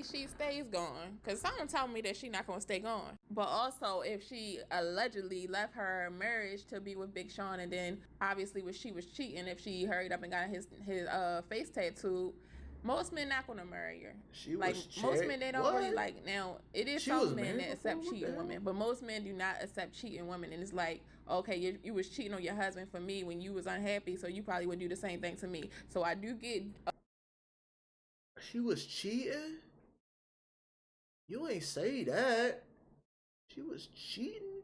she stays gone, because someone told me that she not gonna stay gone. But also, if she allegedly left her marriage to be with Big Sean, and then obviously she was cheating, if she hurried up and got his face tattooed, most men not gonna marry her. She like was most men, they don't what? really like. Now it is She some was men married that before? accept What the cheating hell? women, but most men do not accept cheating women. And it's like, okay, you was cheating on your husband for me when you was unhappy, so you probably would do the same thing to me. So I do get. She was cheating? You ain't say that. She was cheating?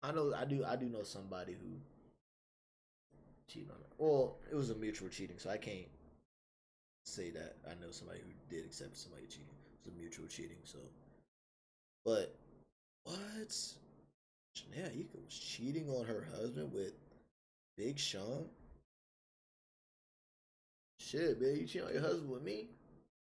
I know I do know somebody who cheated on her. Well, it was a mutual cheating, so I can't say that I know somebody who did accept somebody cheating. It was a mutual cheating, so but what? Jhene Aiko was cheating on her husband with Big Sean? Shit, man, you cheat on your husband with me?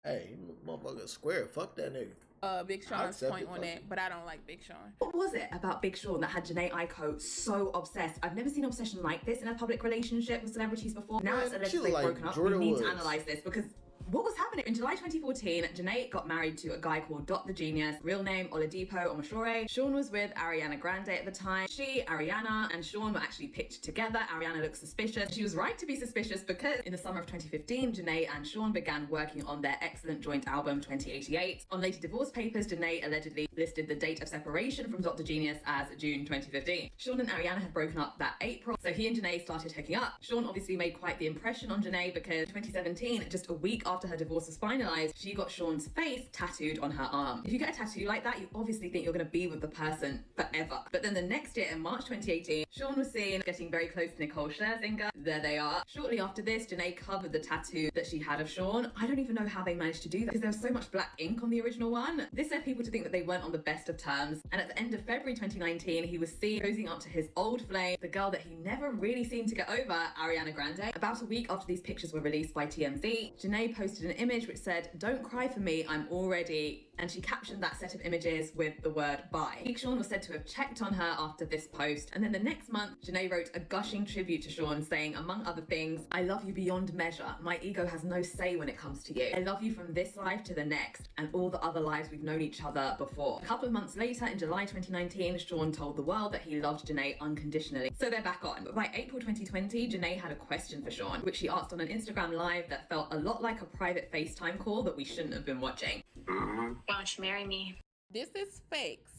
Hey, motherfucker square. Fuck that nigga. Big Sean's point on that, but I don't like Big Sean. What was it about Big Sean that had Jhene Aiko so obsessed? I've never seen obsession like this in a public relationship with celebrities before. Now it's allegedly broken up. We need to analyze this because what was happening? In July 2014, Jhene got married to a guy called Dot the Genius, real name Oladipo Omashore. Sean was with Ariana Grande at the time. She, Ariana, and Sean were actually picked together. Ariana looked suspicious. She was right to be suspicious because in the summer of 2015, Jhene and Sean began working on their excellent joint album 2088. On later divorce papers, Jhene allegedly listed the date of separation from Dot the Genius as June 2015. Sean and Ariana had broken up that April, so he and Jhene started hooking up. Sean obviously made quite the impression on Jhene because in 2017, just a week after her divorce was finalized, she got Sean's face tattooed on her arm. If you get a tattoo like that, you obviously think you're going to be with the person forever. But then the next year, in March 2018, Sean was seen getting very close to Nicole Scherzinger. There they are. Shortly after this, Jhene covered the tattoo that she had of Sean. I don't even know how they managed to do that because there was so much black ink on the original one. This led people to think that they weren't on the best of terms. And at the end of February 2019, he was seen posing up to his old flame, the girl that he never really seemed to get over, Ariana Grande. About a week after these pictures were released by TMZ, Jhene posted an image which said, "Don't cry for me, I'm all ready," and she captioned that set of images with the word bye. Big Sean was said to have checked on her after this post, and then the next month, Jhene wrote a gushing tribute to Sean saying, among other things, "I love you beyond measure. My ego has no say when it comes to you. I love you from this life to the next, and all the other lives we've known each other before." A couple of months later, in July 2019, Sean told the world that he loved Jhene unconditionally. So they're back on. But by April 2020, Jhene had a question for Sean, which she asked on an Instagram live that felt a lot like a private FaceTime call that we shouldn't have been watching. Why don't you marry me? This is fakes.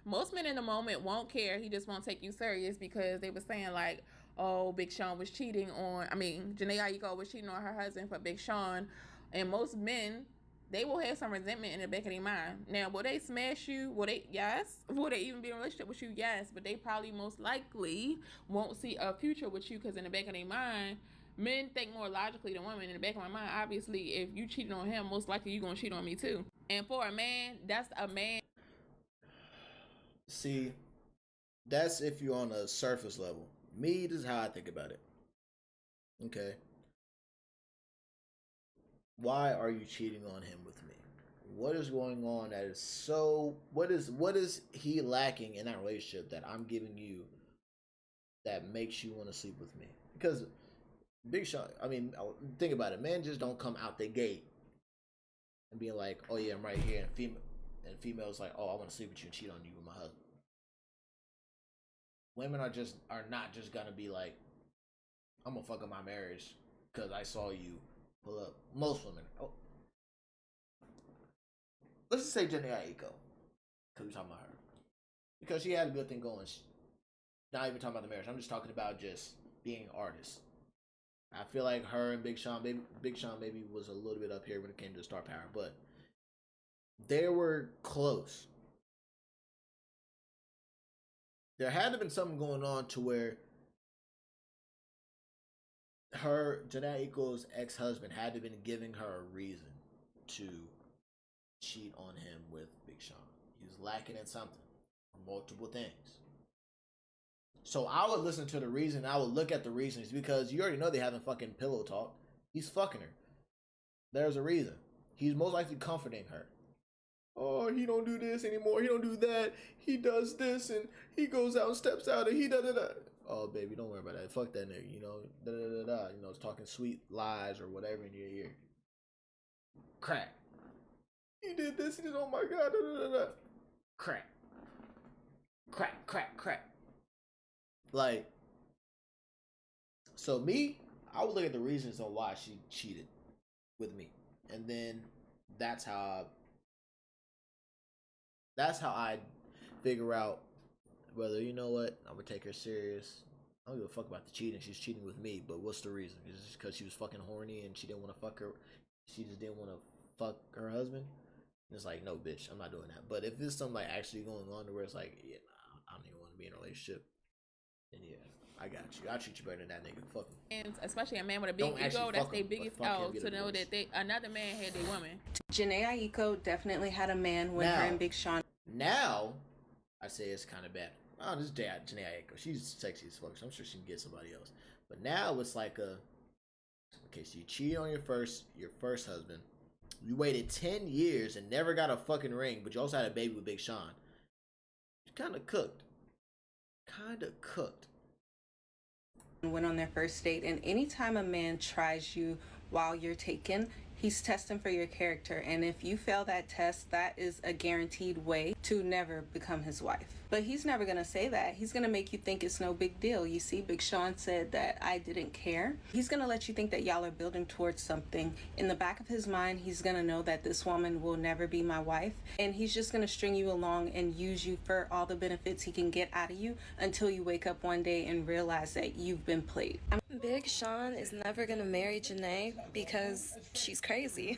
Most men in the moment won't care. He just won't take you serious because they were saying like, oh, Big Sean was cheating on, Jhene Aiko was cheating on her husband for Big Sean. And most men, they will have some resentment in the back of their mind. Now, will they smash you? Will they? Yes. Will they even be in a relationship with you? Yes. But they probably most likely won't see a future with you because in the back of their mind, men think more logically than women. In the back of my mind, obviously, if you cheated on him, most likely you're going to cheat on me too. And for a man, that's a man. See, that's if you're on a surface level. Me, this is how I think about it. Okay. Why are you cheating on him with me? What is going on that is so what is he lacking in that relationship that I'm giving you that makes you want to sleep with me? Because Big Sean, think about it. Men just don't come out the gate and be like, "Oh yeah, I'm right here," and females like, "Oh, I want to sleep with you and cheat on you with my husband." Women are not just gonna be like, "I'm gonna fuck up my marriage because I saw you pull up." Most women. Oh, let's just say Jhene Aiko, because we're talking about her, because she had a good thing going. Not even talking about the marriage. I'm just talking about just being an artist. I feel like her and Big Sean maybe was a little bit up here when it came to star power, but they were close. There had to have been something going on to where Jhene Aiko's ex-husband had to have been giving her a reason to cheat on him with Big Sean. He was lacking in something, multiple things. So I would listen to the reason. I would look at the reasons because you already know they having fucking pillow talk. He's fucking her. There's a reason. He's most likely comforting her. Oh, he don't do this anymore. He don't do that. He does this and he goes out and steps out and he da da da. oh baby, don't worry about that. Fuck that nigga, you know, da da da da. You know, it's talking sweet lies or whatever in your ear. Crack. He did this. He did. Oh my god. Da da da da. Crack. Crack. Crack. Crack. Like, so me, I would look at the reasons on why she cheated with me, and then that's how I figure out whether, you know what, I'm gonna take her serious. I don't give a fuck about the cheating. She's cheating with me, but what's the reason? Is it just because she was fucking horny and she didn't want to fuck her? She just didn't want to fuck her husband? And it's like, no, bitch, I'm not doing that. But if there's something like actually going on to where it's like, yeah, nah, I don't even want to be in a relationship, then yeah, I got you. I'll treat you better than that nigga. Fuck him. And especially a man with a big ego, that's their biggest L, to know that another man had their woman. Jhene Aiko definitely had a man when her and Big Sean. Now, I say it's kind of bad. Oh, this dad, Jhene Aiko, she's sexy as fuck, so I'm sure she can get somebody else. But now it's like okay, so you cheated on your first husband. You waited 10 years and never got a fucking ring, but you also had a baby with Big Sean. You kind of cooked. Went on their first date, and anytime a man tries you while you're taken, he's testing for your character, and if you fail that test, that is a guaranteed way to never become his wife. But he's never gonna say that. He's gonna make you think it's no big deal. You see, Big Sean said that I didn't care. He's gonna let you think that y'all are building towards something. In the back of his mind, he's gonna know that this woman will never be my wife, and he's just gonna string you along and use you for all the benefits he can get out of you until you wake up one day and realize that you've been played. Big Sean is never gonna marry Jhene because she's crazy.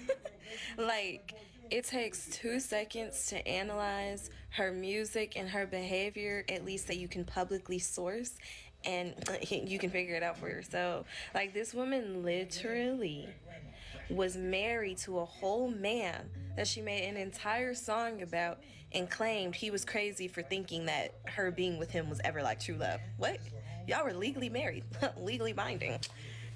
Like, it takes 2 seconds to analyze her music and her behavior, at least that you can publicly source, and you can figure it out for yourself. Like, this woman literally was married to a whole man that she made an entire song about and claimed he was crazy for thinking that her being with him was ever like true love. What? Y'all were legally married, legally binding.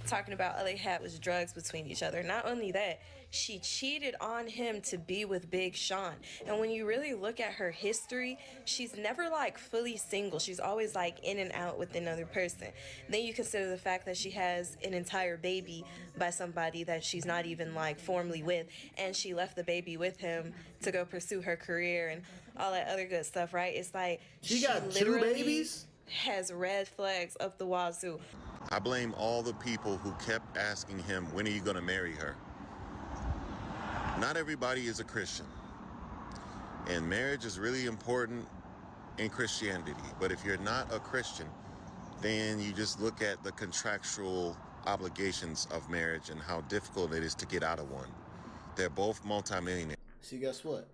Talking about all they had was drugs between each other. Not only that, she cheated on him to be with Big Sean. And when you really look at her history, she's never like fully single. She's always like in and out with another person. Then you consider the fact that she has an entire baby by somebody that she's not even like formally with, and she left the baby with him to go pursue her career and all that other good stuff, right? It's like she got 2 babies? Has red flags up the wazoo. I blame all the people who kept asking him, when are you going to marry her? Not everybody is a Christian. And marriage is really important in Christianity. But if you're not a Christian, then you just look at the contractual obligations of marriage and how difficult it is to get out of one. They're both multimillionaires. See, guess what?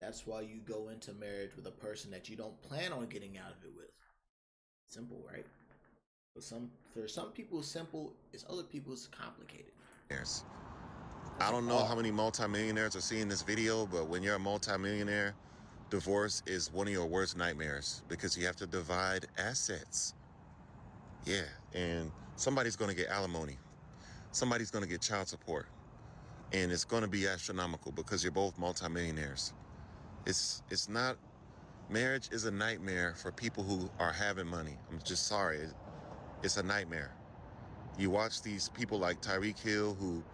That's why you go into marriage with a person that you don't plan on getting out of it with. Simple, right? For some people, simple. It's other people, it's complicated. I don't know how many multimillionaires are seeing this video, but when you're a multimillionaire, divorce is one of your worst nightmares because you have to divide assets. Yeah, and somebody's going to get alimony. Somebody's going to get child support. And it's going to be astronomical because you're both multimillionaires. It's not... Marriage is a nightmare for people who are having money. I'm just sorry. It's a nightmare. You watch these people like Tyreek Hill, who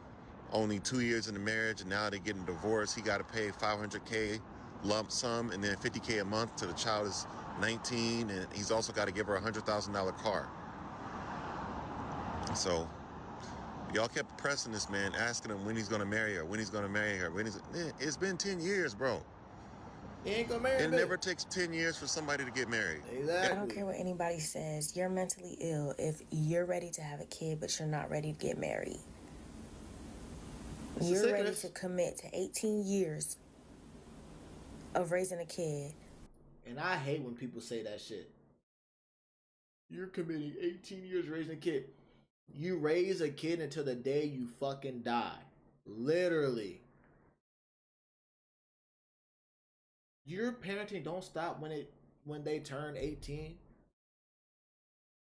only 2 years in the marriage and now they're getting divorced. He got to pay $500K lump sum and then $50K a month till the child is 19, and he's also got to give her a $100,000 car. So y'all kept pressing this man, asking him when he's going to marry her, when he's going to marry her. It's been 10 years, bro. He ain't gonna marry It never takes 10 years for somebody to get married. Exactly. I don't care what anybody says. You're mentally ill if you're ready to have a kid, but you're not ready to get married. You're ready to commit to 18 years of raising a kid. And I hate when people say that shit. You're committing 18 years raising a kid. You raise a kid until the day you fucking die. Literally. Your parenting don't stop when they turn 18.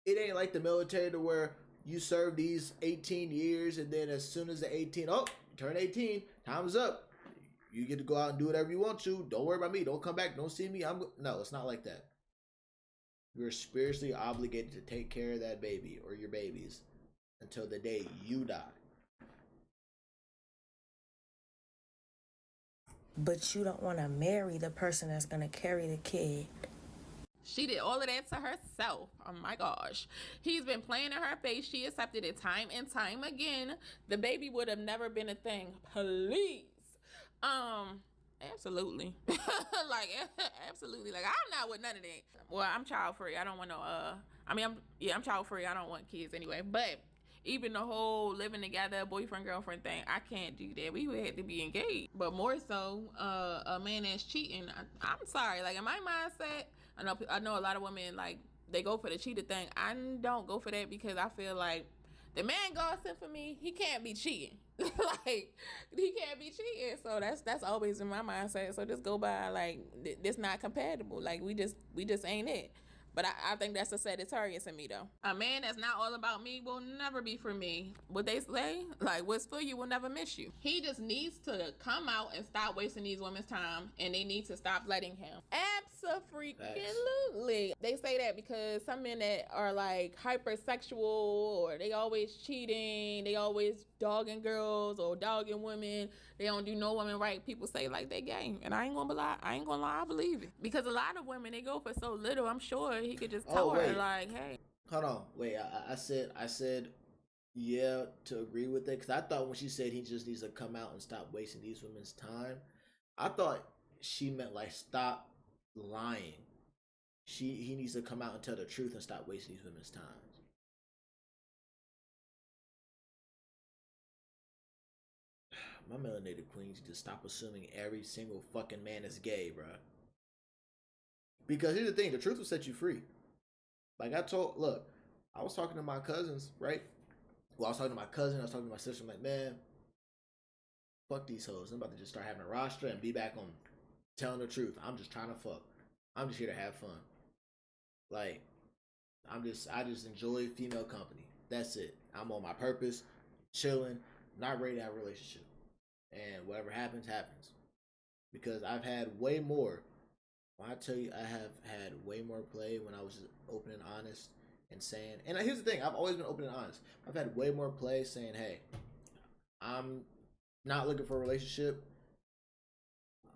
It ain't like the military to where you serve these 18 years and then as soon as the 18, you turn 18, time's up. You get to go out and do whatever you want to. Don't worry about me. Don't come back. Don't see me. No, it's not like that. You're spiritually obligated to take care of that baby or your babies until the day you die. But you don't want to marry the person that's going to carry the kid. She did all of that to herself. Oh my gosh. He's been playing in her face. She accepted it time and time again. The baby would have never been a thing. Please. Absolutely. Like, absolutely. Like, I'm not with none of that. Well, I'm child free. I don't want no, I'm child free. I don't want kids anyway. But even the whole living together, boyfriend, girlfriend thing, I can't do that. We would have to be engaged. But more so, a man that's cheating, I'm sorry. Like, in my mindset, I know a lot of women, like, they go for the cheater thing. I don't go for that because I feel like the man God sent for me, he can't be cheating. Like, he can't be cheating. So that's always in my mindset. So just go by, like, this not compatible. Like, we just ain't it. But I think that's a Sagittarius in me, though. A man that's not all about me will never be for me. What they say, like, what's for you will never miss you. He just needs to come out and stop wasting these women's time, and they need to stop letting him. Absolutely. They say that because some men that are, like, hypersexual, or they always cheating, they always dogging girls or dogging women, they don't do no woman right. People say, like, they gay. And I ain't gonna lie, I believe it. Because a lot of women, they go for so little. I'm sure he could just tell her, like, hey. Hold on, wait. I said, yeah, to agree with it, because I thought when she said he just needs to come out and stop wasting these women's time, I thought she meant, like, stop lying. He needs to come out and tell the truth and stop wasting these women's time. My melanated queens need to stop assuming every single fucking man is gay, bruh. Because here's the thing, the truth will set you free. Like I was talking to my cousins, right? Well, I was talking to my cousin, I was talking to my sister. I'm like, man, fuck these hoes. I'm about to just start having a roster and be back on telling the truth. I'm just trying to fuck. I'm just here to have fun. Like, I just enjoy female company. That's it. I'm on my purpose, chilling, not ready to have a relationship. And whatever happens, happens. Because I've had way more. When I tell you, I have had way more play when I was just open and honest and saying, and here's the thing, I've always been open and honest. I've had way more play saying, hey, I'm not looking for a relationship.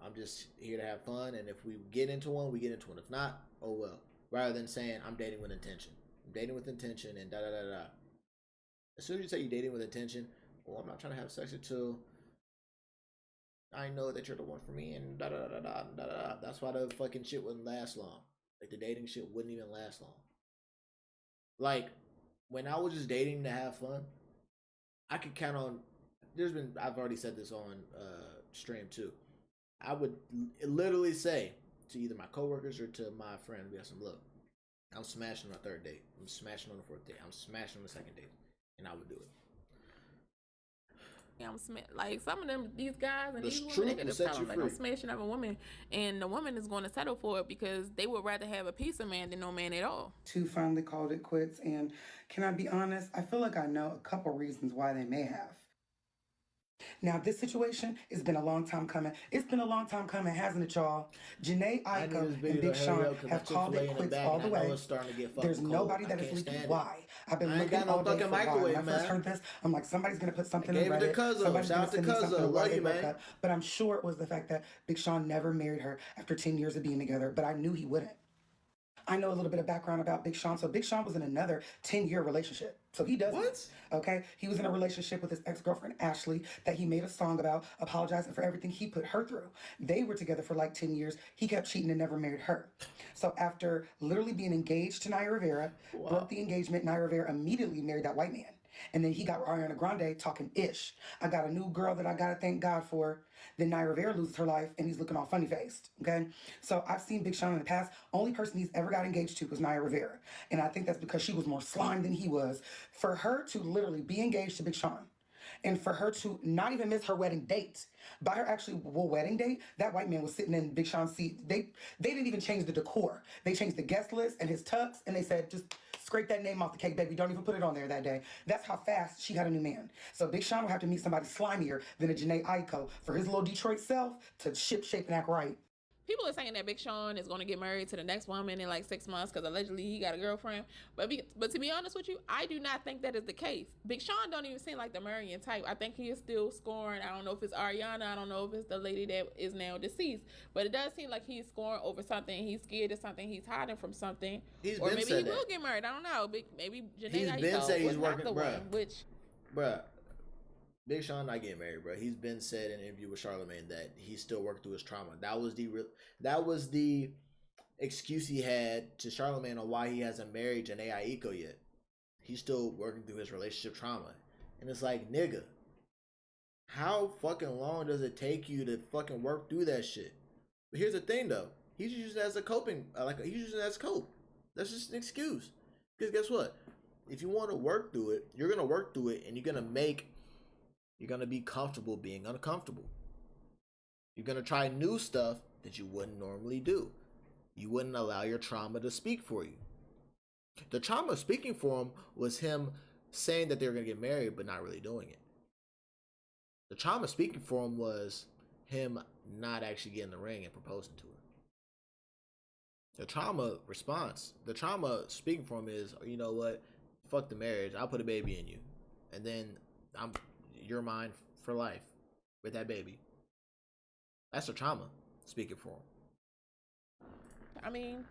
I'm just here to have fun. And if we get into one, we get into one. If not, oh well. Rather than saying, I'm dating with intention. I'm dating with intention and da-da-da-da. As soon as you say you're dating with intention, well, I'm not trying to have sex until I know that you're the one for me and da-da-da-da-da-da-da. That's why the fucking shit wouldn't last long. Like, the dating shit wouldn't even last long. Like, when I was just dating to have fun, I could count on, I've already said this on stream too. I would literally say to either my coworkers or to my friend, we have some look, I'm smashing on the third date. I'm smashing on the fourth date. I'm smashing on the second date. And I would do it. I'm like some of them, these guys and these women, they could just tell them, like, I'm smashing up a woman, and the woman is going to settle for it because they would rather have a piece of man than no man at all. Two finally called it quits, and can I be honest? I feel like I know a couple reasons why they may have. Now, this situation has been a long time coming. It's been a long time coming, hasn't it, y'all? Jhene Aiko and Big Sean have called it quits all the way. There's nobody that is leaking why. I've been looking all day for why. When I first heard this, I'm like, somebody's going to put something in Reddit. Somebody's going to send me something why they broke up. But I'm sure it was the fact that Big Sean never married her after 10 years of being together. But I knew he wouldn't. I know a little bit of background about Big Sean. So Big Sean was in another 10-year relationship. So he does this, okay? He was in a relationship with his ex-girlfriend, Ashley, that he made a song about, apologizing for everything he put her through. They were together for like 10 years. He kept cheating and never married her. So after literally being engaged to Naya Rivera, broke the engagement, Naya Rivera immediately married that white man. And then he got Ariana Grande talking ish. I got a new girl that I got to thank God for. Then Naya Rivera loses her life and he's looking all funny-faced, okay? So I've seen Big Sean in the past. Only person he's ever got engaged to was Naya Rivera. And I think that's because she was more slime than he was. For her to literally be engaged to Big Sean and for her to not even miss her wedding date, by her actually wedding date, that white man was sitting in Big Sean's seat. They didn't even change the decor. They changed the guest list and his tux, and they said, just scrape that name off the cake, baby. Don't even put it on there that day. That's how fast she got a new man. So Big Sean will have to meet somebody slimier than a Jhene Aiko for his little Detroit self to ship, shape, and act right. people are saying that Big Sean is going to get married to the next woman in like 6 months because allegedly he got a girlfriend. But to be honest with you, I do not think that is the case. Big Sean don't even seem like the marrying type. I think he is still scoring. I don't know if it's Ariana. I don't know if it's the lady that is now deceased. But it does seem like he's scoring over something. He's scared of something. He's hiding from something. Or maybe he will get married. I don't know. Maybe Jhene Aiko been said he's working, the one, which... Bruh. Big Sean not getting married, bro. He's been said in an interview with Charlamagne that he's still working through his trauma. That was the excuse he had to Charlamagne on why he hasn't married Jhene Aiko yet. He's still working through his relationship trauma. And it's like, nigga, how fucking long does it take you to fucking work through that shit? But here's the thing though. He's using it as a coping, he's using it as cope. That's just an excuse. Because guess what? If you want to work through it, you're going to work through it and you're going to be comfortable being uncomfortable. You're going to try new stuff that you wouldn't normally do. You wouldn't allow your trauma to speak for you. The trauma speaking for him was him saying that they were going to get married, but not really doing it. The trauma speaking for him was him not actually getting in the ring and proposing to her. The trauma speaking for him is, you know what? Fuck the marriage. I'll put a baby in you. And then you're mine for life with that baby. That's the trauma speaking for him. I mean,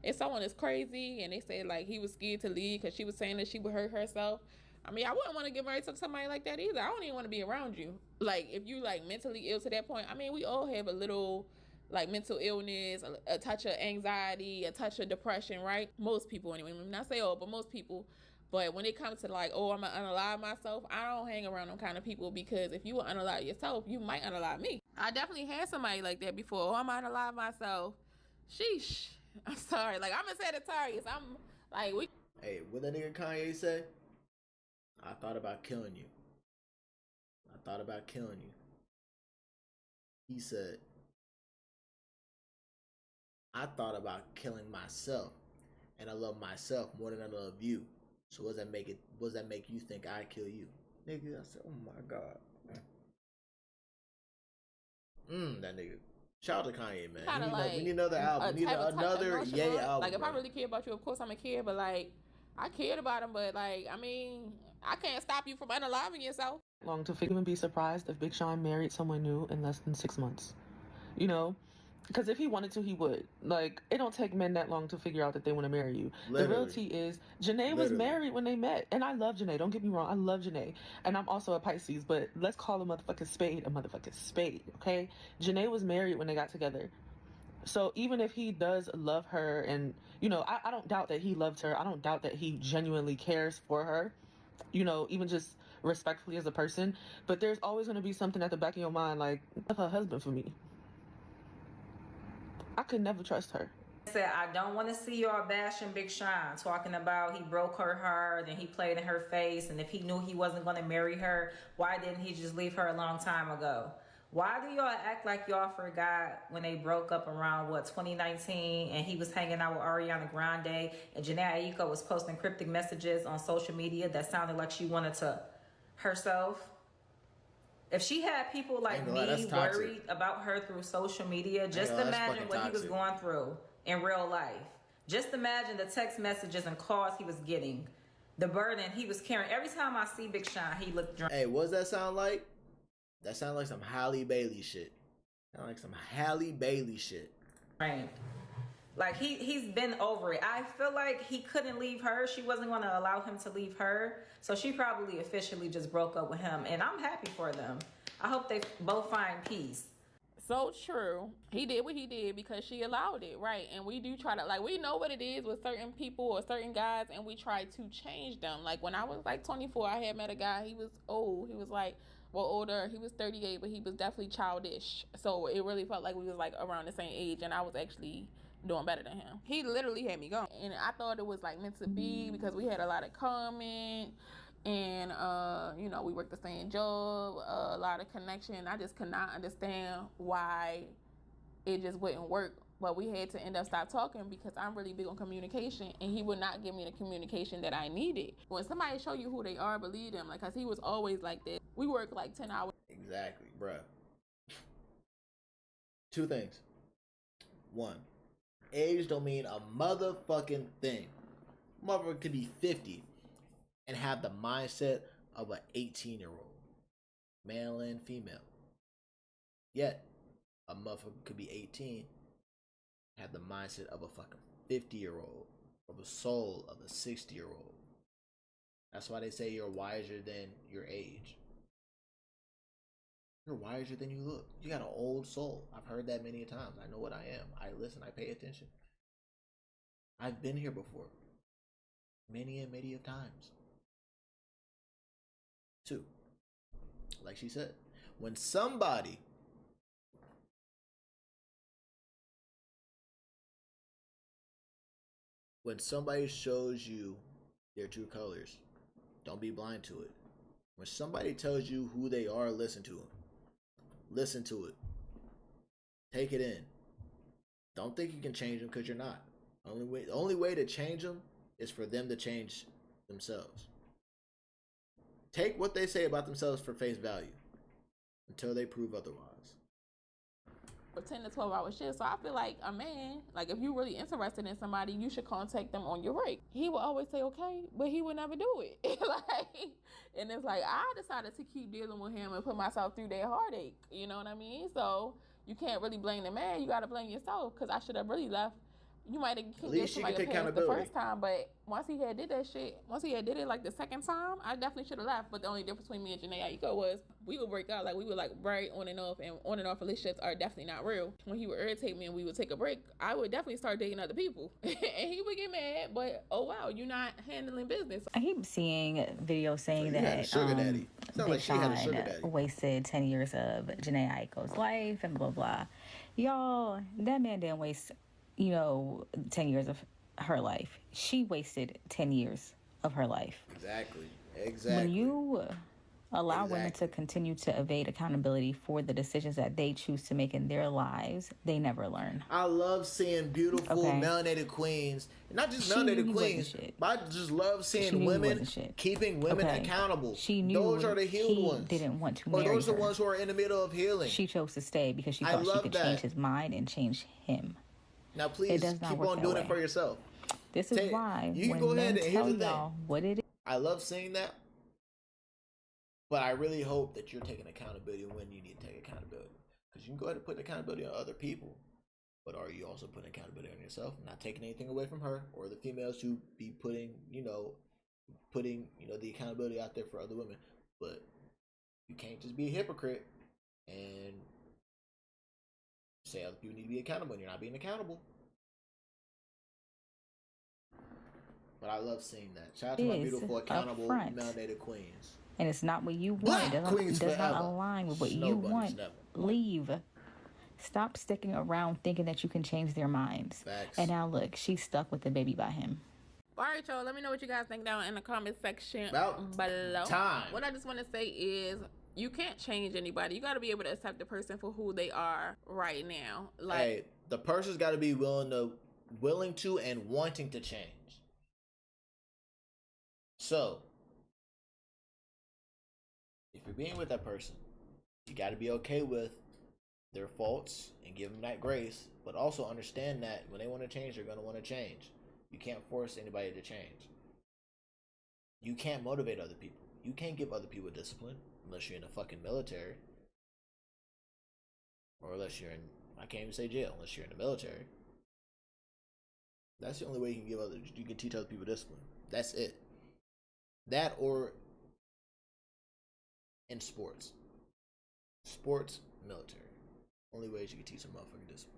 if someone is crazy and they say like he was scared to leave because she was saying that she would hurt herself, I mean, I wouldn't want to get married to somebody like that either. I don't even want to be around you. Like, if you like mentally ill to that point, I mean, we all have a little like mental illness, a touch of anxiety, a touch of depression, right? Most people anyway. I'm not saying all, but most people. But when it comes to like, oh, I'm going to unalive myself, I don't hang around them kind of people, because if you will unalive yourself, you might unalive me. I definitely had somebody like that before. Oh, I'm going to unalive myself. Sheesh. I'm sorry. Like, I'm a Sagittarius. I'm like, Hey, what that nigga Kanye say? I thought about killing you. I thought about killing you. He said, I thought about killing myself, and I love myself more than I love you. So what does that make you think I kill you? Nigga, I said, oh my God. That nigga. Shout out to Kanye, man. Kind of like, we need another album. We need another Ye album. Like, if I really care about you, of course I'm a kid, but like, I cared about him, but like, I mean, I can't stop you from unaliving yourself. Long to figure and be surprised if Big Sean married someone new in less than 6 months. You know? Because if he wanted to, he would. Like, it don't take men that long to figure out that they want to marry you. Literally. The reality is, Jhene was married when they met. And I love Jhene. Don't get me wrong. I love Jhene. And I'm also a Pisces. But let's call a motherfucking spade a motherfucking spade, okay? Jhene was married when they got together. So even if he does love her, and, you know, I don't doubt that he loved her. I don't doubt that he genuinely cares for her. You know, even just respectfully as a person. But there's always going to be something at the back of your mind like, of her husband for me. I could never trust her. Said, I don't want to see y'all bashing Big Sean, talking about he broke her heart and he played in her face, and if he knew he wasn't going to marry her, why didn't he just leave her a long time ago? Why do y'all act like y'all forgot when they broke up around, 2019, and he was hanging out with Ariana Grande, and Jhene Aiko was posting cryptic messages on social media that sounded like she wanted to herself? If she had people like me worried about her through social media, just imagine what he was going through in real life. Just imagine the text messages and calls he was getting. The burden he was carrying. Every time I see Big Sean, he looked drunk. Hey, what does that sound like? That sounds like some Halle Bailey shit. Sound like some Halle Bailey shit. Right. Like, he's been over it. I feel like he couldn't leave her. She wasn't going to allow him to leave her. So she probably officially just broke up with him. And I'm happy for them. I hope they both find peace. So true. He did what he did because she allowed it, right? And we do try to, like, we know what it is with certain people or certain guys, and we try to change them. Like, when I was like 24, I had met a guy. He was old. He was like, well, older. He was 38, but he was definitely childish. So it really felt like we was like around the same age, and I was actually doing better than him. He literally had me going, and I thought it was like meant to be because we had a lot of comment, and you know, we worked the same job, a lot of connection. I just could not understand why it just wouldn't work, but we had to end up stop talking because I'm really big on communication, and he would not give me the communication that I needed. When somebody show you who they are, believe them. Like, cause he was always like that. We worked like 10 hours. Exactly, bruh. Two things. One, age don't mean a motherfucking thing. Motherfucker could be 50 and have the mindset of an 18-year-old, male and female. Yet, a motherfucker could be 18, have the mindset of a fucking 50-year-old, of a soul of a 60-year-old. That's why they say you're wiser than your age. You're wiser than you look. You got an old soul. I've heard that many times. I know what I am. I listen. I pay attention. I've been here before. Many and many of times. 2, like she said, when somebody shows you their true colors, don't be blind to it. When somebody tells you who they are, listen to them. Listen to it. Take it in. Don't think you can change them, because you're not. The only way to change them is for them to change themselves. Take what they say about themselves for face value until they prove otherwise. For 10 to 12 hour shifts. So I feel like a man, like if you're really interested in somebody, you should contact them on your break. He will always say okay, but he would never do it. And it's like, I decided to keep dealing with him and put myself through that heartache. You know what I mean? So you can't really blame the man. You got to blame yourself, because I should have really left. You might have given somebody a pass the first time, but once he had did it like the second time, I definitely should have left. But the only difference between me and Jhene Aiko was we would break up. Like, we would like right on and off relationships are definitely not real. When he would irritate me and we would take a break, I would definitely start dating other people. And he would get mad, but oh wow, you're not handling business. I keep seeing videos saying that Big Sean wasted 10 years of Jhene Aiko's life and blah, blah. Y'all, that man didn't waste 10 years of her life. She wasted 10 years of her life. Exactly. When you allow women to continue to evade accountability for the decisions that they choose to make in their lives, they never learn. I love seeing beautiful melanated queens. Not just melanated queens, but I just love seeing women keeping women accountable. She knew those are the healed ones. Didn't want to marry those are her. the ones who are in the middle of healing. She chose to stay because she thought she could change his mind and change him. Now, please keep on doing it for yourself. This is why you can go ahead and here's the thing. What it is. I love seeing that, but I really hope that you're taking accountability when you need to take accountability. Because you can go ahead and put accountability on other people, but are you also putting accountability on yourself? Not taking anything away from her or the females who be putting the accountability out there for other women, but you can't just be a hypocrite and say other people need to be accountable and you're not being accountable. But I love seeing that. Shout out to my beautiful, accountable, melanated queens. And it's not what you want. It does not align with what you want. Leave. Stop sticking around thinking that you can change their minds. Facts. And now look, she's stuck with the baby by him. All right, y'all. Let me know what you guys think down in the comment section about below. Time. What I just want to say is, you can't change anybody. You got to be able to accept the person for who they are right now. Hey, the person's got to be willing to and wanting to change. So, if you're being with that person, you got to be okay with their faults and give them that grace, but also understand that when they want to change, they're going to want to change. You can't force anybody to change. You can't motivate other people. You can't give other people discipline unless you're in the fucking military. Or unless you're in, I can't even say jail, unless you're in the military. That's the only way you can teach other people discipline. That's it. That or in sports. Sports, military. Only ways you can teach a motherfucker discipline.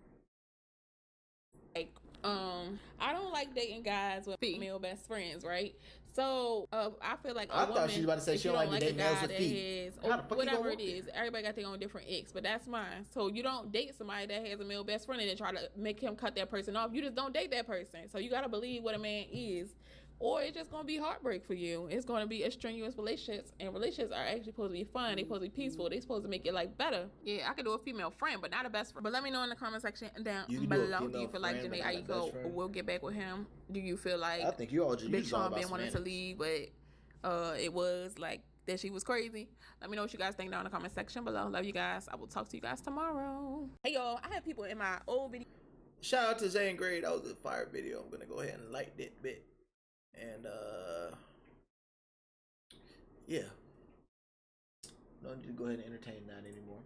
I don't like dating guys with female best friends, right? So I feel like I thought she was about to say she don't like to date males with feet. Whatever it is, everybody got their own different icks, but that's mine. So you don't date somebody that has a male best friend and then try to make him cut that person off. You just don't date that person. So you gotta believe what a man is, or it's just gonna be heartbreak for you. It's gonna be a strenuous relationships, and relationships are actually supposed to be fun. They're supposed to be peaceful. They're supposed to make your life better. Yeah, I could do a female friend, but not a best friend. But let me know in the comment section down below. Do you feel like Jhene Aiko will get back with him? Do you feel like I think you all just Big Sean been wanting to leave, but it was like that she was crazy? Let me know what you guys think down in the comment section below. Love you guys. I will talk to you guys tomorrow. Hey y'all, I had people in my old video. shout out to Zane Gray. That was a fire video. I'm gonna go ahead and like that bit. And yeah. No need to go ahead and entertain that anymore.